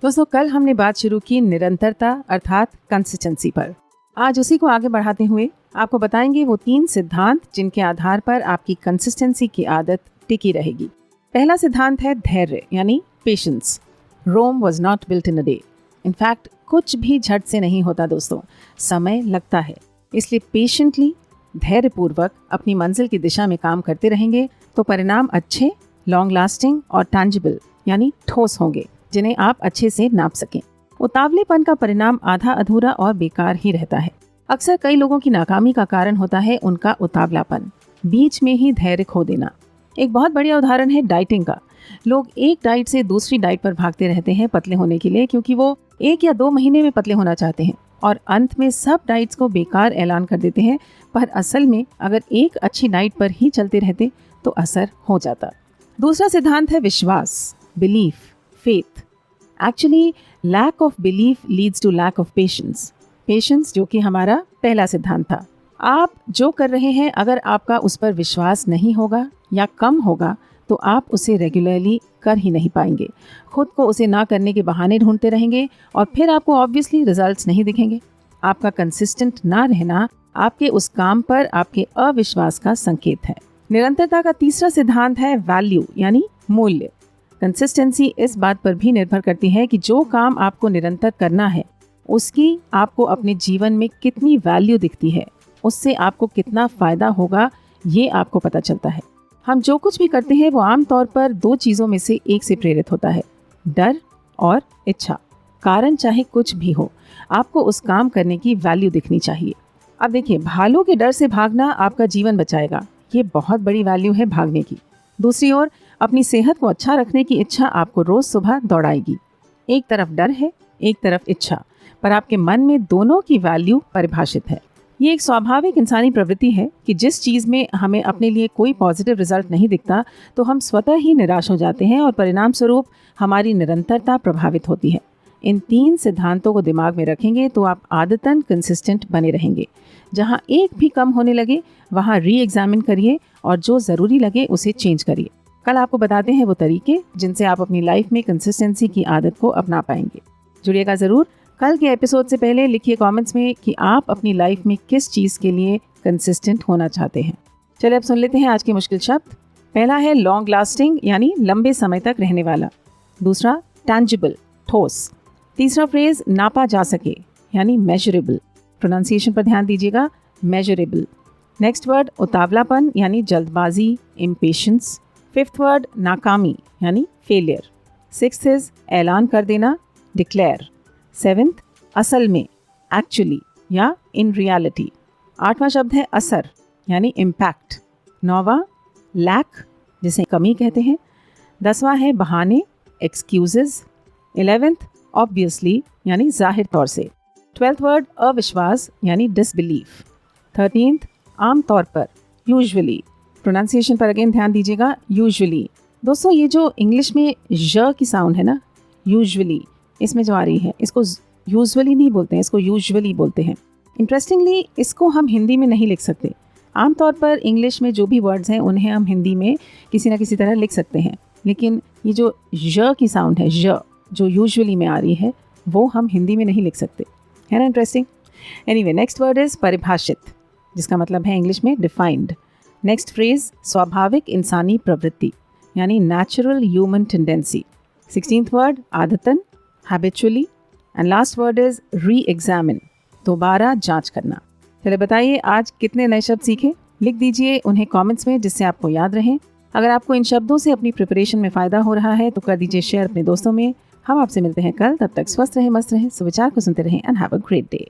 दोस्तों, कल हमने बात शुरू की निरंतरता अर्थात कंसिस्टेंसी पर। आज उसी को आगे बढ़ाते हुए आपको बताएंगे वो 3 सिद्धांत जिनके आधार पर आपकी कंसिस्टेंसी की आदत टिकी रहेगी। पहला सिद्धांत है धैर्य यानी patience. Rome was not built in a day. In fact कुछ भी झट से नहीं होता दोस्तों, समय लगता है। इसलिए पेशेंटली, धैर्यपूर्वक अपनी मंजिल की दिशा में काम करते रहेंगे तो परिणाम अच्छे, लॉन्ग लास्टिंग और टैंजिबल यानी ठोस होंगे, जिन्हें आप अच्छे से नाप सकें। उतावलेपन का परिणाम आधा अधूरा और बेकार ही रहता है। अक्सर कई लोगों की नाकामी का कारण होता है उनका उतावलापन, बीच में ही धैर्य खो देना। एक बहुत बढ़िया उदाहरण है डाइटिंग का। लोग एक डाइट से दूसरी डाइट पर भागते रहते हैं पतले होने के लिए, क्योंकि वो 1 या 2 महीने में पतले होना चाहते हैं और अंत में सब डाइट्स को बेकार ऐलान कर देते हैं। पर असल में अगर एक अच्छी डाइट पर ही चलते रहते तो असर हो जाता। दूसरा सिद्धांत है विश्वास, belief, faith. Actually lack of belief leads to lack of patience. Patience जो कि हमारा पहला सिद्धांत था। आप जो कर रहे हैं अगर आपका उस पर विश्वास नहीं होगा या कम होगा तो आप उसे रेगुलरली कर ही नहीं पाएंगे। खुद को उसे ना करने के बहाने ढूंढते रहेंगे और फिर आपको ऑब्वियसली रिजल्ट्स नहीं दिखेंगे। आपका कंसिस्टेंट ना रहना आपके उस काम पर आपके अविश्वास का संकेत है। निरंतरता का तीसरा सिद्धांत है वैल्यू यानी मूल्य। कंसिस्टेंसी इस बात पर भी निर्भर करती है कि जो काम आपको निरंतर करना है उसकी आपको अपने जीवन में कितनी वैल्यू दिखती है, उससे आपको कितना फ़ायदा होगा, ये आपको पता चलता है। हम जो कुछ भी करते हैं वो आमतौर पर 2 चीज़ों में से एक से प्रेरित होता है, डर और इच्छा। कारण चाहे कुछ भी हो, आपको उस काम करने की वैल्यू दिखनी चाहिए। अब देखिए, भालू के डर से भागना आपका जीवन बचाएगा, ये बहुत बड़ी वैल्यू है भागने की। दूसरी ओर अपनी सेहत को अच्छा रखने की इच्छा आपको रोज सुबह दौड़ाएगी। एक तरफ डर है, एक तरफ इच्छा, पर आपके मन में दोनों की वैल्यू परिभाषित है। ये एक स्वाभाविक इंसानी प्रवृत्ति है कि जिस चीज़ में हमें अपने लिए कोई पॉजिटिव रिजल्ट नहीं दिखता तो हम स्वतः ही निराश हो जाते हैं और परिणाम स्वरूप हमारी निरंतरता प्रभावित होती है। इन 3 सिद्धांतों को दिमाग में रखेंगे तो आप आदतन कंसिस्टेंट बने रहेंगे। जहाँ एक भी कम होने लगे वहाँ री एग्जामिन करिए और जो ज़रूरी लगे उसे चेंज करिए। कल आपको बताते हैं वो तरीके जिनसे आप अपनी लाइफ में कंसिस्टेंसी की आदत को अपना पाएंगे। जुड़िएगा ज़रूर। कल के एपिसोड से पहले लिखिए कमेंट्स में कि आप अपनी लाइफ में किस चीज़ के लिए कंसिस्टेंट होना चाहते हैं। चलिए अब सुन लेते हैं आज के मुश्किल शब्द। पहला है लॉन्ग लास्टिंग यानी लंबे समय तक रहने वाला। दूसरा टैंजिबल, ठोस। तीसरा फ्रेज नापा जा सके यानी मेजरेबल। प्रोनाउंसिएशन पर ध्यान दीजिएगा, मेजरेबल। नेक्स्ट वर्ड उतावलापन यानी जल्दबाजी, इम्पेशेंस। 5th वर्ड नाकामी यानी फेलियर। 6th इज ऐलान कर देना, डिक्लेयर। 7th असल में, एक्चुअली या इन रियलिटी। 8वां शब्द है असर यानी इम्पैक्ट। 9वां लैक जिसे कमी कहते हैं। 10वां है बहाने, एक्सक्यूजेज। 11th ऑब्वियसली यानी जाहिर तौर से। 12th वर्ड अविश्वास यानी डिसबिलीफ। 13th आम तौर पर, यूजुअली। प्रोनाउंसिएशन पर अगेन ध्यान दीजिएगा, यूजुअली। दोस्तों, ये जो इंग्लिश में ज की साउंड है ना, यूजुअली, इसमें जो आ रही है, इसको यूजुअली नहीं बोलते हैं, इसको यूजुअली बोलते हैं। इंटरेस्टिंगली इसको हम हिंदी में नहीं लिख सकते। आमतौर पर इंग्लिश में जो भी वर्ड्स हैं उन्हें हम हिंदी में किसी न किसी तरह लिख सकते हैं, लेकिन ये जो ज की साउंड है, जो यूजुअली में आ रही है, वो हम हिंदी में नहीं लिख सकते। है ना interesting? Anyway, next word is परिभाषित, जिसका मतलब है इंग्लिश में डिफाइंड। नेक्स्ट फ्रेज स्वाभाविक इंसानी प्रवृत्ति यानी natural human tendency. 16th word आदतन, habitually. And last word is reexamine, दोबारा जांच करना। चलिए बताइए आज कितने नए शब्द सीखे? लिख दीजिए उन्हें कमेंट्स में जिससे आपको याद रहें। अगर आपको इन शब्दों से अपनी प्रिपरेशन में फ़ायदा हो रहा है तो कर दीजिए शेयर अपने दोस्तों में। हम आपसे मिलते हैं कल, तब तक स्वस्थ रहें, मस्त रहें, सुविचार को सुनते रहें and have a great day.